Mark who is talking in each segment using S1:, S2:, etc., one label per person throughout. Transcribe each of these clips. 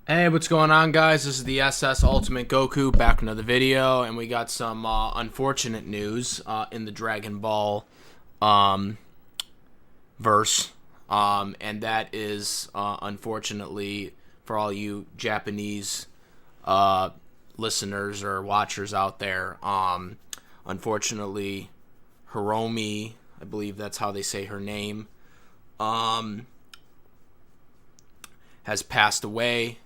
S1: Hey, what's going on, guys? This is the SS Ultimate Goku back with another video, and we got some unfortunate news in the Dragon Ball um, verse, and that is unfortunately for all you Japanese listeners or watchers out there. Unfortunately, Hiromi, I believe that's how they say her name, has passed away.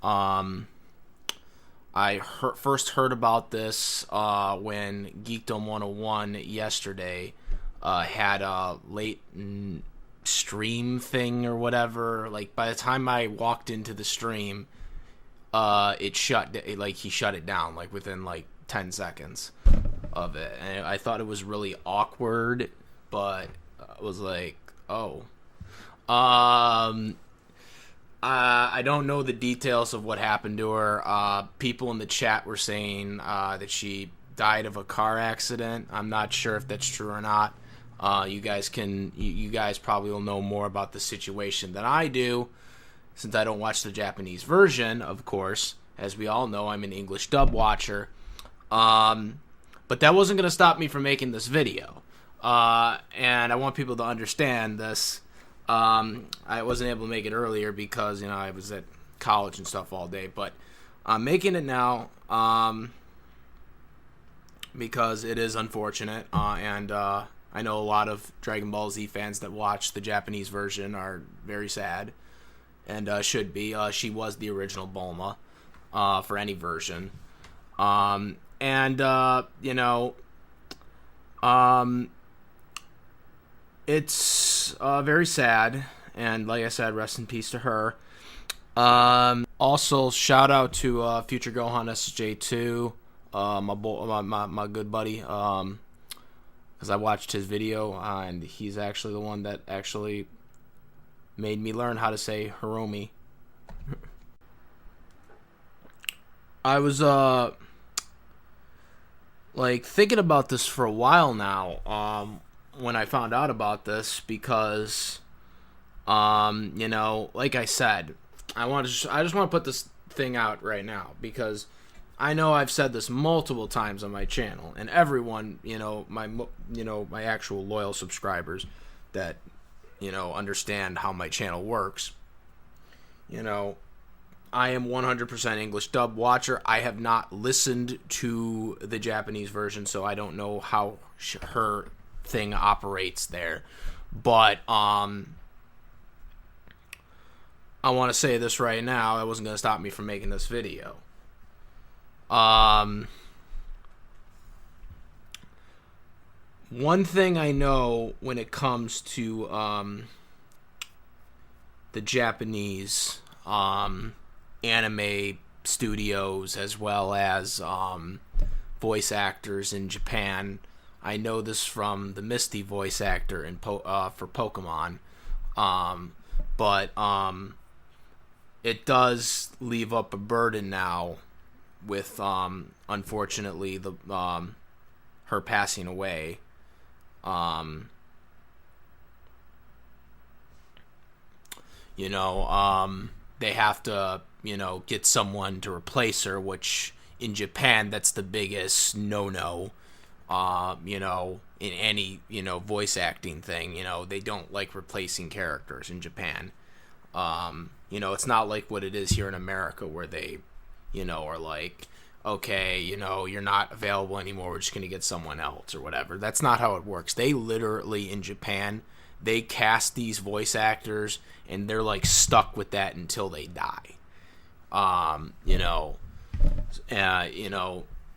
S1: I first heard about this when Geekdom 101 yesterday had a late stream thing or whatever. Like, by the time I walked into the stream, he shut it down like within like 10 seconds of it, and I thought it was really awkward, but I was like, oh. I don't know the details of what happened to her. People in the chat were saying that she died of a car accident. I'm not sure if that's true or not. You guys probably will know more about the situation than I do, since I don't watch the Japanese version, of course. As we all know, I'm an English dub watcher. But that wasn't going to stop me from making this video. And I want people to understand this. I wasn't able to make it earlier because, I was at college and stuff all day, but I'm making it now, because it is unfortunate, and I know a lot of Dragon Ball Z fans that watch the Japanese version are very sad, and should be. She was the original Bulma, for any version, it's very sad, and like I said, rest in peace to her. Also, shout out to Future Gohan SJ2, my good buddy, because I watched his video, and he's actually the one that actually made me learn how to say Hiromi. I was thinking about this for a while now, when I found out about this, because like I said, I just want to put this thing out right now, because I know I've said this multiple times on my channel, and everyone, my actual loyal subscribers that understand how my channel works, I am 100% English dub watcher. I have not listened to the Japanese version, so I don't know how her thing operates there, but I want to say this right now. That wasn't going to stop me from making this video. One thing I know when it comes to the Japanese anime studios, as well as voice actors in Japan, I know this from the Misty voice actor for Pokemon, but it does leave up a burden now with, unfortunately, her passing away. They have to, get someone to replace her, which in Japan, that's the biggest no-no. In any, voice acting thing, they don't like replacing characters in Japan. It's not like what it is here in America, where they, are like, okay, you're not available anymore, we're just going to get someone else or whatever. That's not how it works. They literally, in Japan, they cast these voice actors, and they're like stuck with that until they die.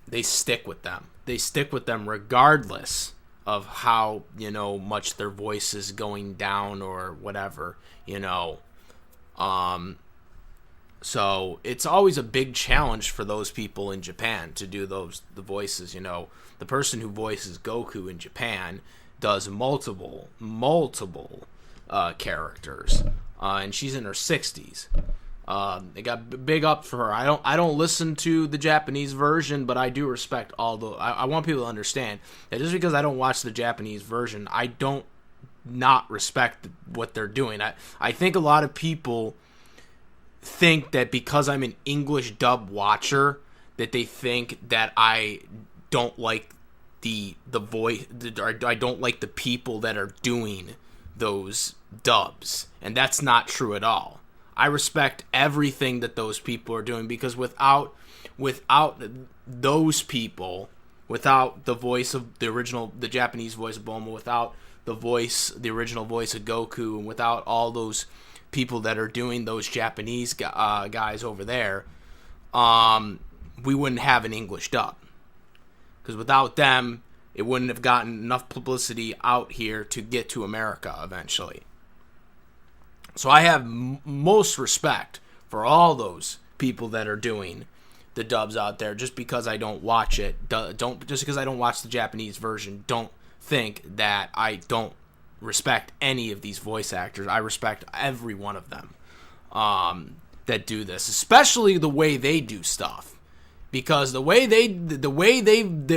S1: They stick with them. They stick with them regardless of how, much their voice is going down or whatever, So it's always a big challenge for those people in Japan to do the voices, The person who voices Goku in Japan does multiple characters, and she's in her 60s. It got big up for her. I don't listen to the Japanese version, but I do respect all the. I want people to understand that just because I don't watch the Japanese version, I don't not respect what they're doing. I think a lot of people think that because I'm an English dub watcher, that they think that I don't like the voice, I don't like the people that are doing those dubs, and that's not true at all. I respect everything that those people are doing, because without those people, without the voice of the Japanese voice of Bulma, without the original voice of Goku, and without all those people that are doing those Japanese guys over there, we wouldn't have an English dub. Because without them, it wouldn't have gotten enough publicity out here to get to America eventually. So I have most respect for all those people that are doing the dubs out there. Just because I don't watch it, just because I don't watch the Japanese version, don't think that I don't respect any of these voice actors. I respect every one of them that do this, especially the way they do stuff. Because the way they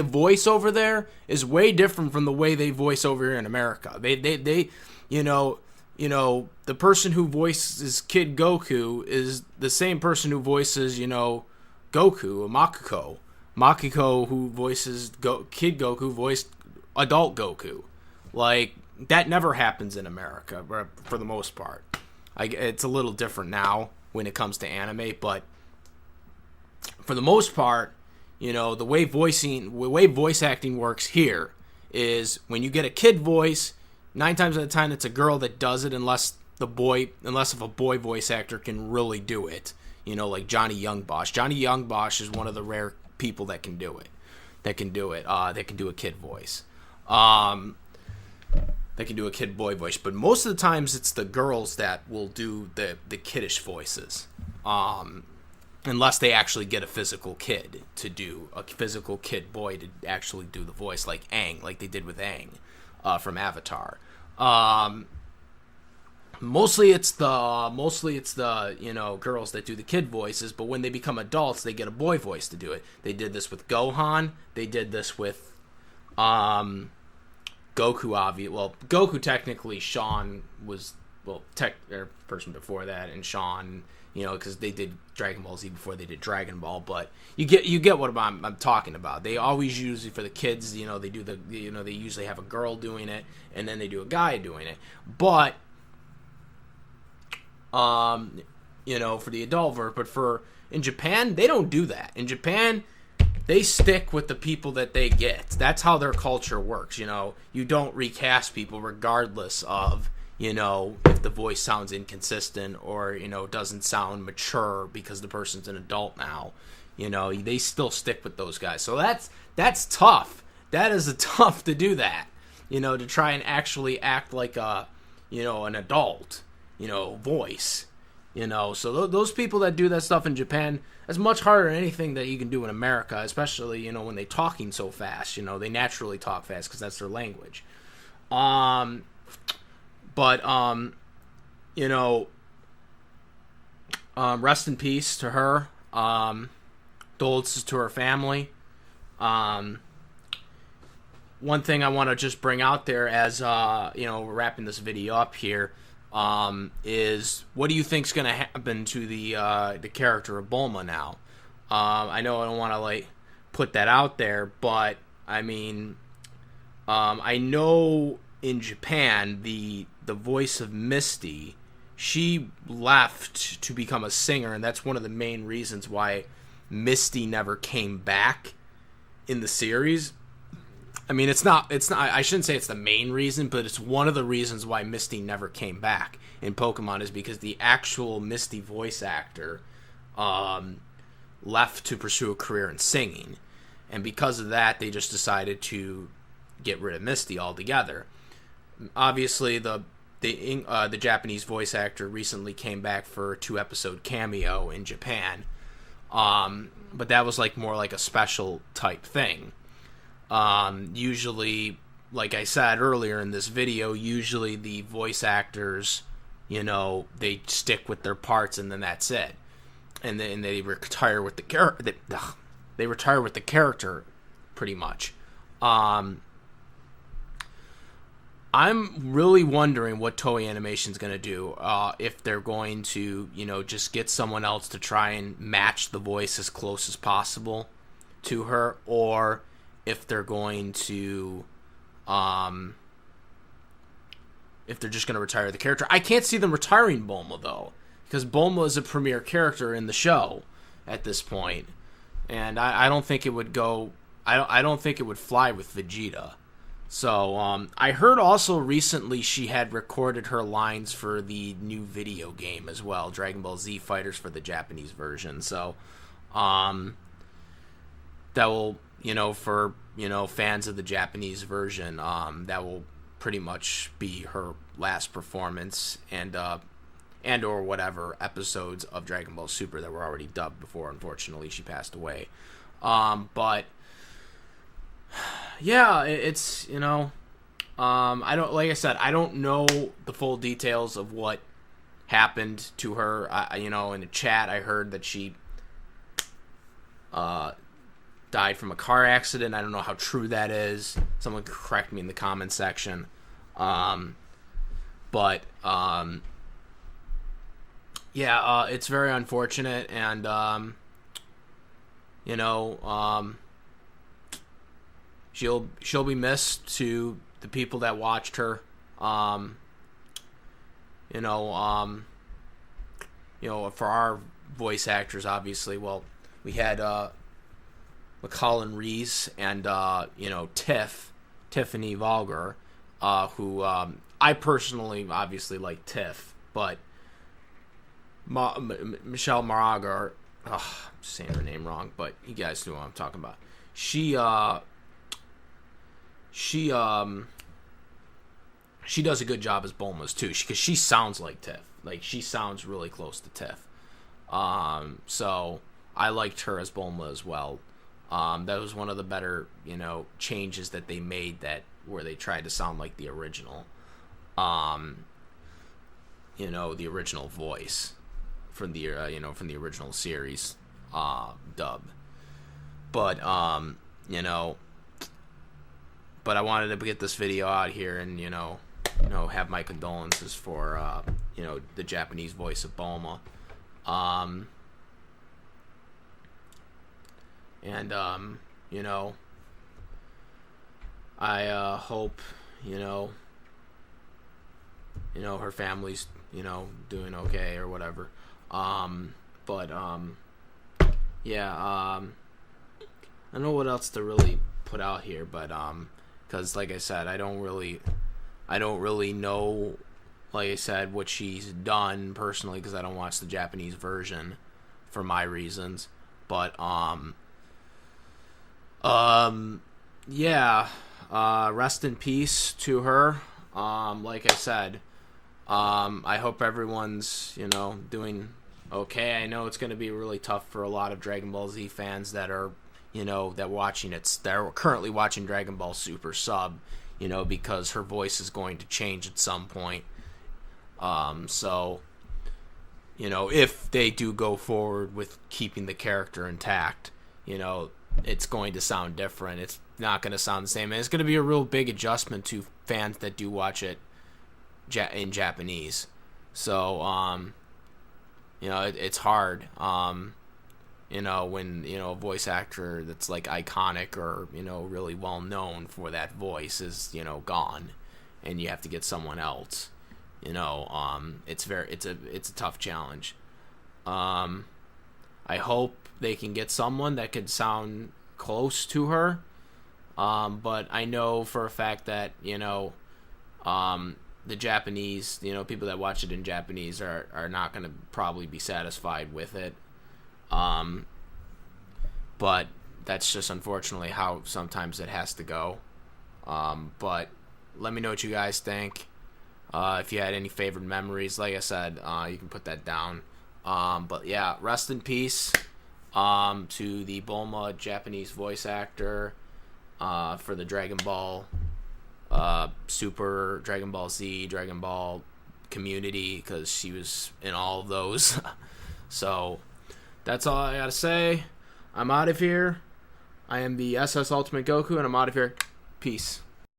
S1: voice over there is way different from the way they voice over here in America. They the person who voices Kid Goku is the same person who voices, Goku, or Makiko. Makiko, who voices Kid Goku, voiced adult Goku. Like, that never happens in America, for the most part. It's a little different now when it comes to anime, but for the most part, the way voice acting works here is when you get a kid voice, 9 times out of 10 it's a girl that does it, unless if a boy voice actor can really do it. Like Johnny Youngbosch. Johnny Youngbosch is one of the rare people that can do it. That can do a kid voice. That can do a kid boy voice. But most of the times it's the girls that will do the kiddish voices. Unless they actually get a physical kid boy to actually do the voice, like Aang, like they did with Aang from Avatar. Mostly it's the girls that do the kid voices, but when they become adults, they get a boy voice to do it. They did this with Gohan. They did this with Goku. Goku technically, Sean was person before that, and Sean. Because they did Dragon Ball Z before they did Dragon Ball, but you get what I'm talking about. They always usually for the kids, they do they usually have a girl doing it, and then they do a guy doing it. But for the adult version, but in Japan, they don't do that. In Japan, they stick with the people that they get. That's how their culture works. You don't recast people regardless of if the voice sounds inconsistent or, doesn't sound mature because the person's an adult now. They still stick with those guys. So that's tough. That is tough to do that, to try and actually act like an adult, voice. So those people that do that stuff in Japan, that's much harder than anything that you can do in America, especially, when they're talking so fast. They naturally talk fast because that's their language. But, rest in peace to her. Condolences to her family. One thing I want to just bring out there as, we're wrapping this video up here, is what do you think's going to happen to the character of Bulma now? I know I don't want to, put that out there, but, I mean, I know in Japan, the voice of Misty, she left to become a singer, and that's one of the main reasons why Misty never came back in the series. I mean, it's not, I shouldn't say it's the main reason, but it's one of the reasons why Misty never came back in Pokemon, is because the actual Misty voice actor left to pursue a career in singing. And because of that, they just decided to get rid of Misty altogether. Obviously, the Japanese voice actor recently came back for a 2-episode cameo in Japan, but that was more like a special type thing. Usually, like I said earlier in this video, usually the voice actors, they stick with their parts and then that's it, and then they retire with the character. They retire with the character, pretty much. I'm really wondering what Toei Animation's going to do. If they're going to, just get someone else to try and match the voice as close as possible to her, or if they're going to, if they're just going to retire the character. I can't see them retiring Bulma, though, because Bulma is a premier character in the show at this point, and I don't think it would go. I don't think it would fly with Vegeta. So, I heard also recently she had recorded her lines for the new video game as well, Dragon Ball Z Fighters for the Japanese version. So, that will, for, fans of the Japanese version, that will pretty much be her last performance and or whatever episodes of Dragon Ball Super that were already dubbed before. Unfortunately, she passed away. But yeah, it's, I don't, like I said, I don't know the full details of what happened to her. In the chat, I heard that she died from a car accident. I don't know how true that is. Someone could correct me in the comment section. But it's very unfortunate, and she'll be missed to the people that watched her. For our voice actors, obviously, well, we had McCollin Reese and Tiffany Valger, who I personally obviously like Tiff, but Michelle Maragar, I'm saying her name wrong, but you guys know what I'm talking about. She does a good job as Bulma's too, because she sounds like Tiff. Like, she sounds really close to Tiff. So I liked her as Bulma as well. That was one of the better, changes that they made, where they tried to sound like the original, the original voice from the original series, dub. But but I wanted to get this video out here and, have my condolences for, the Japanese voice of Bulma. I hope, her family's, doing okay or whatever. I don't know what else to really put out here, but, because like I said, I don't really know, like I said, what she's done personally, because I don't watch the Japanese version for my reasons. But rest in peace to her. Like I said, I hope everyone's doing okay. I know it's going to be really tough for a lot of Dragon Ball Z fans that are that are currently watching Dragon Ball Super sub, because her voice is going to change at some point. So, if they do go forward with keeping the character intact, it's going to sound different. It's not going to sound the same. And it's going to be a real big adjustment to fans that do watch it in Japanese. So, it's hard. When, a voice actor that's, like, iconic or, really well known for that voice is, gone, and you have to get someone else, it's a tough challenge. I hope they can get someone that could sound close to her, but I know for a fact that, the Japanese, people that watch it in Japanese are not going to probably be satisfied with it. But that's just unfortunately how sometimes it has to go. But let me know what you guys think. If you had any favorite memories, like I said, you can put that down. But yeah, rest in peace to the Bulma Japanese voice actor for the Dragon Ball Super, Dragon Ball Z, Dragon Ball community, because she was in all of those. So that's all I gotta say. I'm out of here. I am the SS Ultimate Goku, and I'm out of here. Peace.